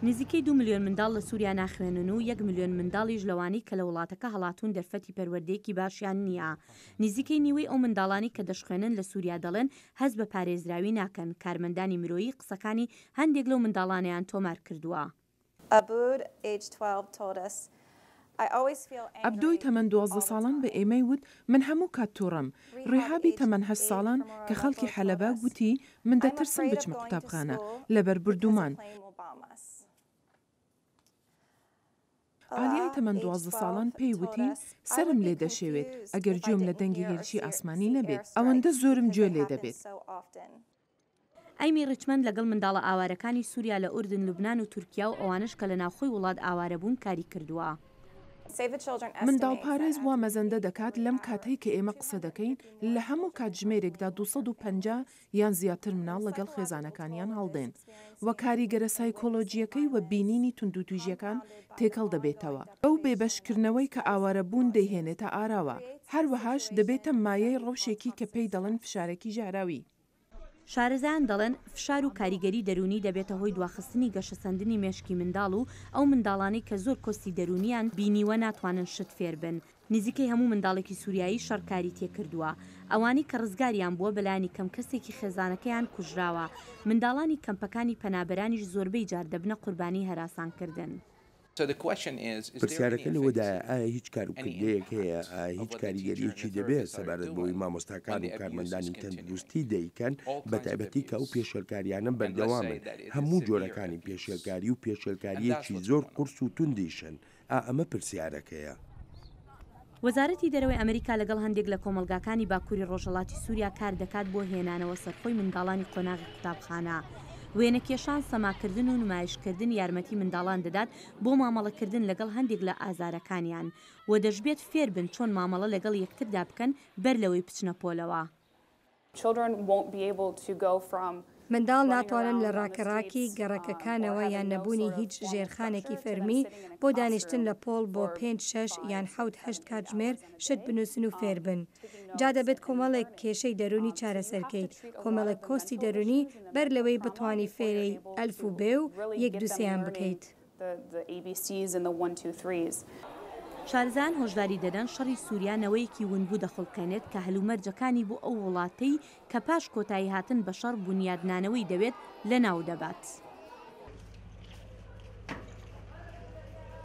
نزیکەی 2 ملیۆن منداڵ لە سووریا ناخوێنن و 1 ملیۆن منداڵیش لەوانی کە لە وڵاتەکە هەڵاتون دەرفەتی پەروەردەیەکی باشیان نییە. نزیکەی نیوەی ئەو منداڵانی کە دەشخوێنن لە سووریا دەڵێن هەز بە پارێزراوی ناکەن. کارمەندانی مرۆیی قسەکانی هەندێک لەو منداڵانیان تۆمار کردووە. ئەبدۆی تەمەن 12 ساڵان بە ئێمەی وت من هەموو کات تووڕم. ڕێهابی تەمەن 8 ساڵان کە خەڵکی حەلەبە گوتی من دەترسم بچمە قوتابخانە لەبەر بردومان. ئالیای تەمەن 12 ساڵان پێی وتی سرم لێ دەشێوێت ئەگەر گوێم لە دەنگی هێرشی ئاسمانی نەبێت ئەوەندە زۆرم گوێ لێ دەبێت. ئەیمی ڕیچمەند لەگەڵ منداڵە ئاوارەکانی سووریا لە ئوردن، لوبنان و تورکیا و ئەوانش کە لە ناوخۆی وڵات ئاوارە بوون کاری کردووە. منداڵ پارێز وا مەزەندە دەکات لەم کاتەی کە ئێمە قسە دەکەین لە هەموو کاتژمێرێکدا 250 یان زیاتر مناڵ لەگەڵ خێزانەکانیان هەڵدێن و کاریگەرە سایکۆلۆجیەکەی و بینینی توندوتویژیەکان تێکەڵ دەبێتەوە. ئەو بێبەشکردنەوەی کە ئاوارەبوون دەیهێنێتە ئاراوە، هەروەهاش دەبێتە مایەی ڕەوشێکی کە پێی دەڵێن فشارێکی ژاراوی. شارەزایان دەڵێن فشار و کاریگەری دەرونی دەبێتە هۆی دواخستنی گەشەسەندنی مێشکی منداڵ و ئەو منداڵانی کە زۆر کۆستی دەرونیان بینیوە ناتوانن شت فێر بن. نزیکەی هەموو منداڵێکی سووریایی شەڕکاری تێکردووە. ئەوانی کە ڕزگاریان بووە بەلایانی کەم کەسێکی خێزانەکەیان کوژراوە. منداڵانی کەمپەکانی پەنابەرانیش زۆربەی جار دەبنە قوربانی هەراسانکردن. پرسیارەکە لەوەدایە ئایا هیچ کاروکردەیەک هەیە، هیچ کاریگەریەکی دەبێت سەبارەت بۆی مامۆستاکان و کارمەندانی تەندروستی دەیکەن بە تایبەتی کە ئەو پێشێلکاریانە بەردەوامن. هەموو جۆرەکانی پێشێلکاری و پێشێلکاریەکی زۆر قورس و توندیشن. ئەمە پرسیارەکەیە. وەزارەتی دەرەوەی ئەمریکا لەگەڵ هەندێک لە کۆمەلگاکانی باکووری ڕۆژهەڵاتی سووریا کار دەکات بۆ هێنانەوە سەرخۆی منداڵانی قۆناغی قوتابخانە. وێنەکێشان، سەماکردن و نمایشکردن یارمەتی منداڵان دەدات بۆ مامەڵەکردن لەگەڵ هەندێک لە ئازارەکانیان و دەشبێت فێر بن چۆن مامەڵە لەگەڵ یەکتردا بکەن بەر لەوەی بچنە پۆلەوە. منداڵ ناتوانن لە ڕاکەڕاکی گەڕەکەکانەوە یان نەبوونی هیچ ژێرخانێکی فەرمی بۆ دانیشتن لە پۆل بۆ 5، 6 یان 7 کاتژمێر شت بنووسن و فێر بن. جا دەبێت کۆمەڵێک کێشەی دەرونی چارەسەرکەیت، کۆمەڵێک کۆستی دەرونی بەر لەوەی بتوانی فێرەی ئەلف و بێ و 1، 2، 3 بکەیت. شارزان هۆشداری دەدەن شەڕی سووریانەوەیەکی ونبوو دەخڵکێنێت کە هەلومەرجەکانی بۆ ئەو وڵاتەی کە پاش کۆتایی هاتن بە شەڕ بنیادنانەوەی دەوێت لە ناو دەبات.